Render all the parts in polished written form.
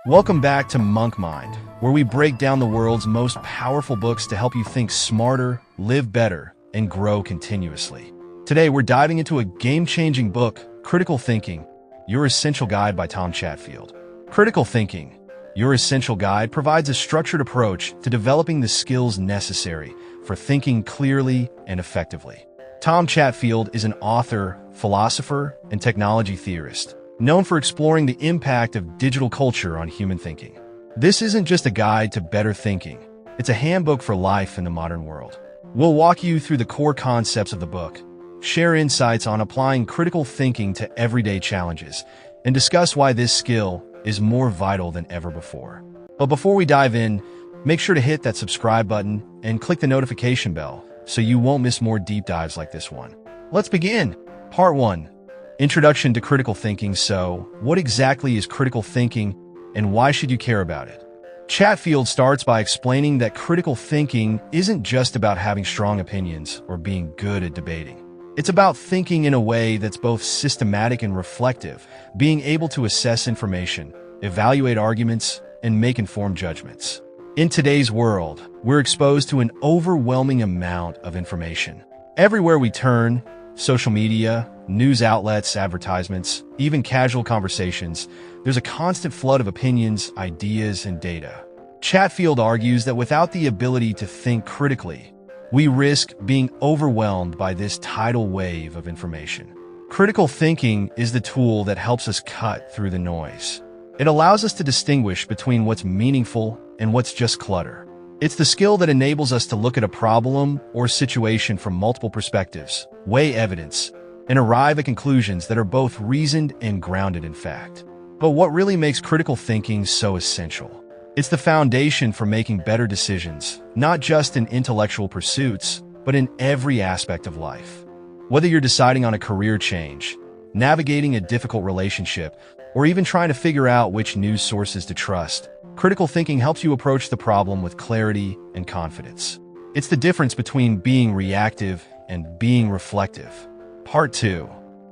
Welcome back to Monk Mind, where we break down the world's most powerful books to help you think smarter, live better, and grow continuously. Today, we're diving into a game-changing book, Critical Thinking, Your Essential Guide by Tom Chatfield. Critical Thinking, Your Essential Guide provides a structured approach to developing the skills necessary for thinking clearly and effectively. Tom Chatfield is an author, philosopher, and technology theorist, known for exploring the impact of digital culture on human thinking. This isn't just a guide to better thinking, it's a handbook for life in the modern world. We'll walk you through the core concepts of the book, share insights on applying critical thinking to everyday challenges, and discuss why this skill is more vital than ever before. But before we dive in, make sure to hit that subscribe button and click the notification bell so you won't miss more deep dives like this one. Let's begin. Part 1. Introduction to Critical Thinking. So, what exactly is critical thinking, and why should you care about it? Chatfield starts by explaining that critical thinking isn't just about having strong opinions or being good at debating. It's about thinking in a way that's both systematic and reflective, being able to assess information, evaluate arguments, and make informed judgments. In today's world, we're exposed to an overwhelming amount of information. Everywhere we turn, social media, news outlets, advertisements, even casual conversations, there's a constant flood of opinions, ideas, and data. Chatfield argues that without the ability to think critically, we risk being overwhelmed by this tidal wave of information. Critical thinking is the tool that helps us cut through the noise. It allows us to distinguish between what's meaningful and what's just clutter. It's the skill that enables us to look at a problem or situation from multiple perspectives, weigh evidence, and arrive at conclusions that are both reasoned and grounded in fact. But what really makes critical thinking so essential? It's the foundation for making better decisions, not just in intellectual pursuits, but in every aspect of life. Whether you're deciding on a career change, navigating a difficult relationship, or even trying to figure out which news sources to trust, critical thinking helps you approach the problem with clarity and confidence. It's the difference between being reactive and being reflective. Part 2.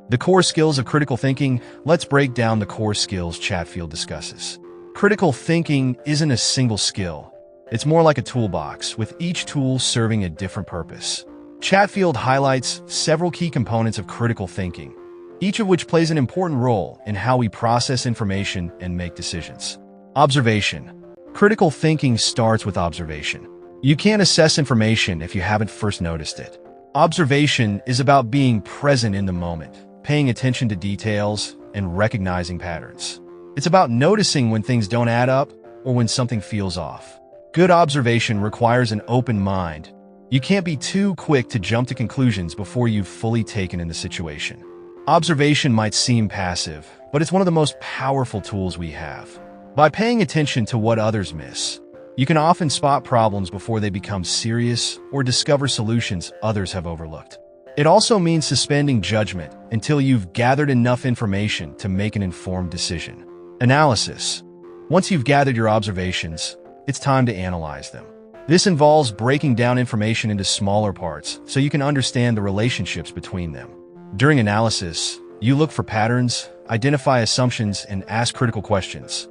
The core skills of critical thinking. Let's break down the core skills Chatfield discusses. Critical thinking isn't a single skill. It's more like a toolbox, with each tool serving a different purpose. Chatfield highlights several key components of critical thinking, each of which plays an important role in how we process information and make decisions. Observation. Critical thinking starts with observation. You can't assess information if you haven't first noticed it. Observation is about being present in the moment, paying attention to details, and recognizing patterns. It's about noticing when things don't add up or when something feels off. Good observation requires an open mind. You can't be too quick to jump to conclusions before you've fully taken in the situation. Observation might seem passive, but it's one of the most powerful tools we have. By paying attention to what others miss, you can often spot problems before they become serious or discover solutions others have overlooked. It also means suspending judgment until you've gathered enough information to make an informed decision. Analysis. Once you've gathered your observations, it's time to analyze them. This involves breaking down information into smaller parts so you can understand the relationships between them. During analysis, you look for patterns, identify assumptions, and ask critical questions.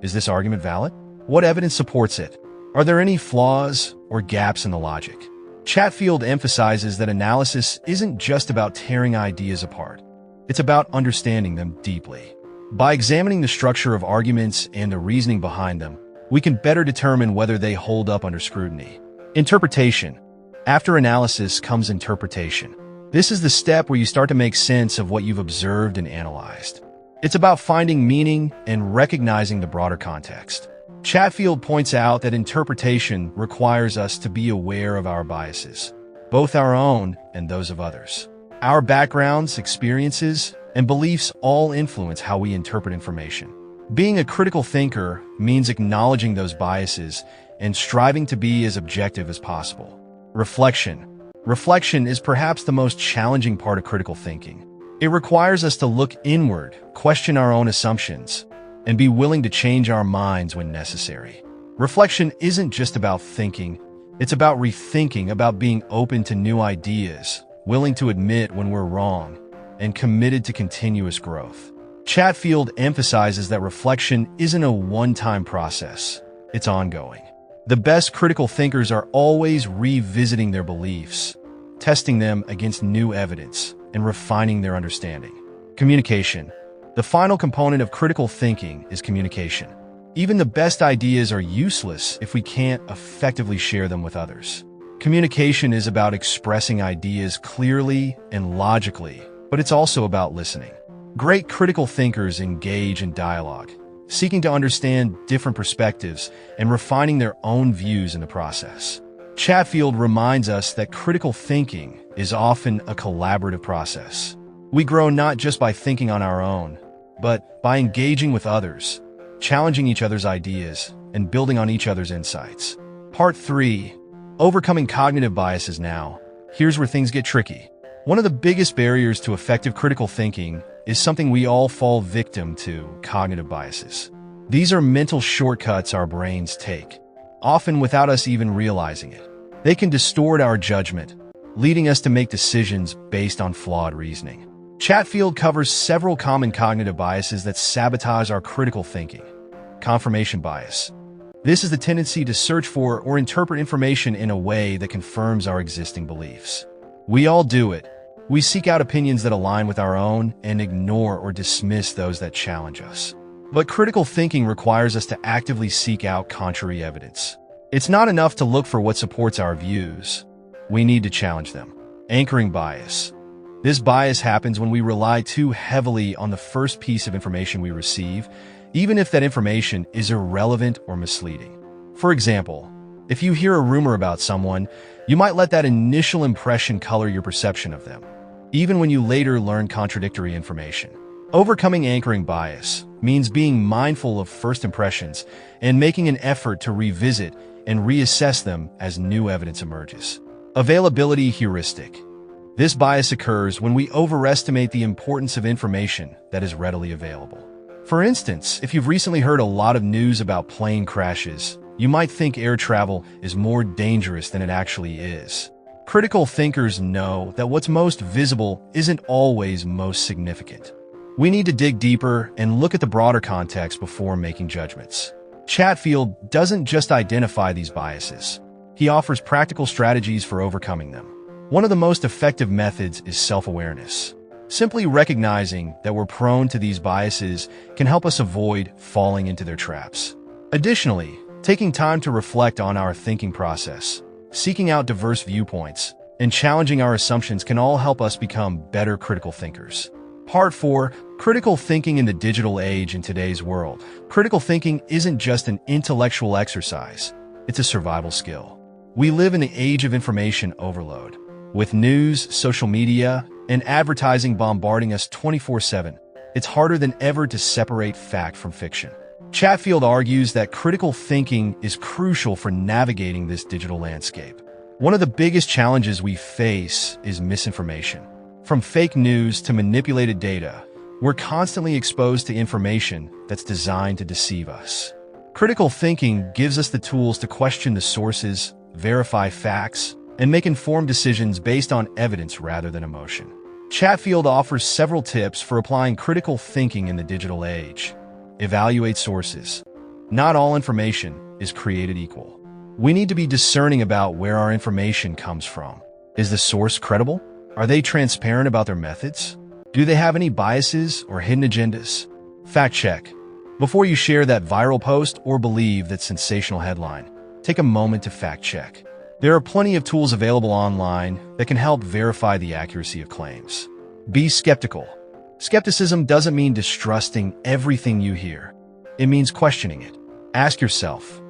Is this argument valid? What evidence supports it? Are there any flaws or gaps in the logic? Chatfield emphasizes that analysis isn't just about tearing ideas apart. It's about understanding them deeply. By examining the structure of arguments and the reasoning behind them, we can better determine whether they hold up under scrutiny. Interpretation. After analysis comes interpretation. This is the step where you start to make sense of what you've observed and analyzed. It's about finding meaning and recognizing the broader context. Chatfield points out that interpretation requires us to be aware of our biases, both our own and those of others. Our backgrounds, experiences, and beliefs all influence how we interpret information. Being a critical thinker means acknowledging those biases and striving to be as objective as possible. Reflection. Reflection is perhaps the most challenging part of critical thinking. It requires us to look inward, question our own assumptions, and be willing to change our minds when necessary. Reflection isn't just about thinking, it's about rethinking, about being open to new ideas, willing to admit when we're wrong, and committed to continuous growth. Chatfield emphasizes that reflection isn't a one-time process, it's ongoing. The best critical thinkers are always revisiting their beliefs, testing them against new evidence, and refining their understanding. Communication. The final component of critical thinking is communication. Even the best ideas are useless if we can't effectively share them with others. Communication is about expressing ideas clearly and logically, but it's also about listening. Great critical thinkers engage in dialogue, seeking to understand different perspectives and refining their own views in the process. Chatfield reminds us that critical thinking is often a collaborative process. We grow not just by thinking on our own, but by engaging with others, challenging each other's ideas, and building on each other's insights. Part 3. Overcoming cognitive biases now. Here's where things get tricky. One of the biggest barriers to effective critical thinking is something we all fall victim to: cognitive biases. These are mental shortcuts our brains take, often without us even realizing it. They can distort our judgment, leading us to make decisions based on flawed reasoning. Chatfield covers several common cognitive biases that sabotage our critical thinking. Confirmation bias. This is the tendency to search for or interpret information in a way that confirms our existing beliefs. We all do it. We seek out opinions that align with our own and ignore or dismiss those that challenge us. But critical thinking requires us to actively seek out contrary evidence. It's not enough to look for what supports our views. We need to challenge them. Anchoring bias. This bias happens when we rely too heavily on the first piece of information we receive, even if that information is irrelevant or misleading. For example, if you hear a rumor about someone, you might let that initial impression color your perception of them, even when you later learn contradictory information. Overcoming anchoring bias means being mindful of first impressions and making an effort to revisit and reassess them as new evidence emerges. Availability heuristic. This bias occurs when we overestimate the importance of information that is readily available. For instance, if you've recently heard a lot of news about plane crashes, you might think air travel is more dangerous than it actually is. Critical thinkers know that what's most visible isn't always most significant. We need to dig deeper and look at the broader context before making judgments. Chatfield doesn't just identify these biases. He offers practical strategies for overcoming them. One of the most effective methods is self-awareness. Simply recognizing that we're prone to these biases can help us avoid falling into their traps. Additionally, taking time to reflect on our thinking process, seeking out diverse viewpoints, and challenging our assumptions can all help us become better critical thinkers. Part 4. Critical thinking in the digital age in today's world. Critical thinking isn't just an intellectual exercise, it's a survival skill. We live in the age of information overload. With news, social media, and advertising bombarding us 24/7, it's harder than ever to separate fact from fiction. Chatfield argues that critical thinking is crucial for navigating this digital landscape. One of the biggest challenges we face is misinformation. From fake news to manipulated data, we're constantly exposed to information that's designed to deceive us. Critical thinking gives us the tools to question the sources, verify facts, and make informed decisions based on evidence rather than emotion. Chatfield offers several tips for applying critical thinking in the digital age. Evaluate sources. Not all information is created equal. We need to be discerning about where our information comes from. Is the source credible? Are they transparent about their methods? Do they have any biases or hidden agendas? Fact check. Before you share that viral post or believe that sensational headline, take a moment to fact check. There are plenty of tools available online that can help verify the accuracy of claims. Be skeptical. Skepticism doesn't mean distrusting everything you hear. It means questioning it. Ask yourself,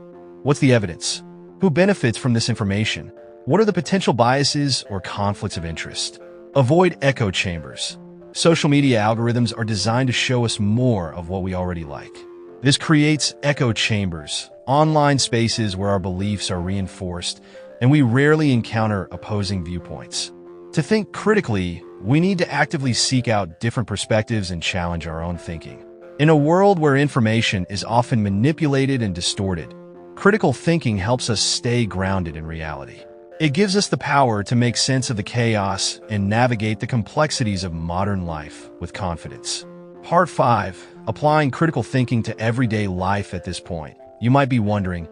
what's the evidence? Who benefits from this information? What are the potential biases or conflicts of interest? Avoid echo chambers. Social media algorithms are designed to show us more of what we already like. This creates echo chambers, online spaces where our beliefs are reinforced, and we rarely encounter opposing viewpoints. To think critically, we need to actively seek out different perspectives and challenge our own thinking. In a world where information is often manipulated and distorted, critical thinking helps us stay grounded in reality. It gives us the power to make sense of the chaos and navigate the complexities of modern life with confidence. Part 5. Applying critical thinking to everyday life. At this point, you might be wondering,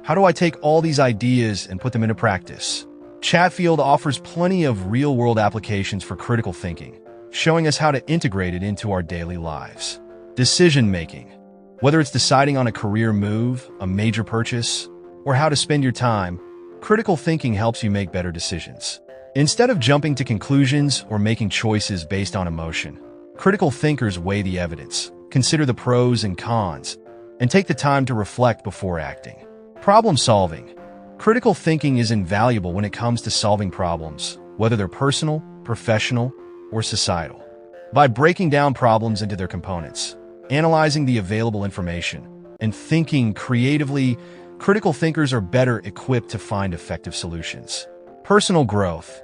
how do I take all these ideas and put them into practice? Chatfield offers plenty of real-world applications for critical thinking, showing us how to integrate it into our daily lives. Decision-making. Whether it's deciding on a career move, a major purchase, or how to spend your time, critical thinking helps you make better decisions. Instead of jumping to conclusions or making choices based on emotion, critical thinkers weigh the evidence, consider the pros and cons, and take the time to reflect before acting. Problem solving. Critical thinking is invaluable when it comes to solving problems, whether they're personal, professional, or societal. By breaking down problems into their components, analyzing the available information, and thinking creatively, critical thinkers are better equipped to find effective solutions. Personal growth.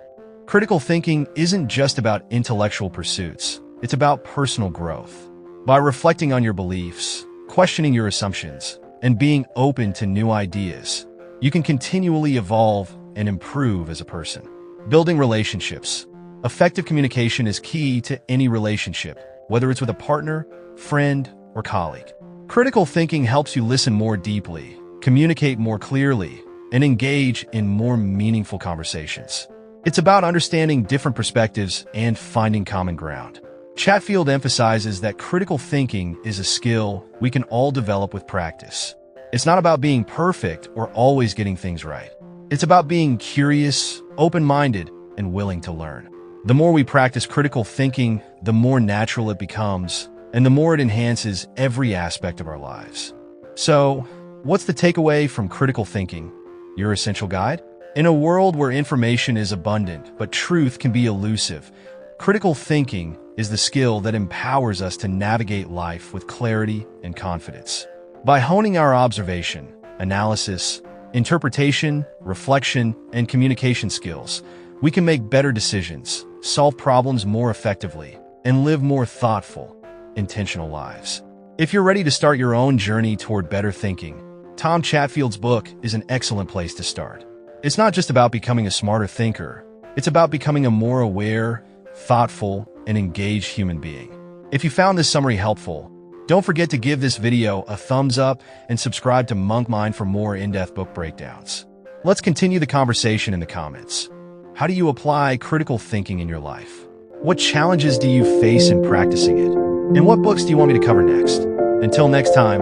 Critical thinking isn't just about intellectual pursuits, it's about personal growth. By reflecting on your beliefs, questioning your assumptions, and being open to new ideas, you can continually evolve and improve as a person. Building relationships. Effective communication is key to any relationship, whether it's with a partner, friend, or colleague. Critical thinking helps you listen more deeply, communicate more clearly, and engage in more meaningful conversations. It's about understanding different perspectives and finding common ground. Chatfield emphasizes that critical thinking is a skill we can all develop with practice. It's not about being perfect or always getting things right. It's about being curious, open-minded, and willing to learn. The more we practice critical thinking, the more natural it becomes, and the more it enhances every aspect of our lives. So, what's the takeaway from critical thinking? Your essential guide? In a world where information is abundant, but truth can be elusive, critical thinking is the skill that empowers us to navigate life with clarity and confidence. By honing our observation, analysis, interpretation, reflection, and communication skills, we can make better decisions, solve problems more effectively, and live more thoughtful, intentional lives. If you're ready to start your own journey toward better thinking, Tom Chatfield's book is an excellent place to start. It's not just about becoming a smarter thinker, it's about becoming a more aware, thoughtful, and engaged human being. If you found this summary helpful, don't forget to give this video a thumbs up and subscribe to Monk Mind for more in-depth book breakdowns. Let's continue the conversation in the comments. How do you apply critical thinking in your life? What challenges do you face in practicing it? And what books do you want me to cover next? Until next time,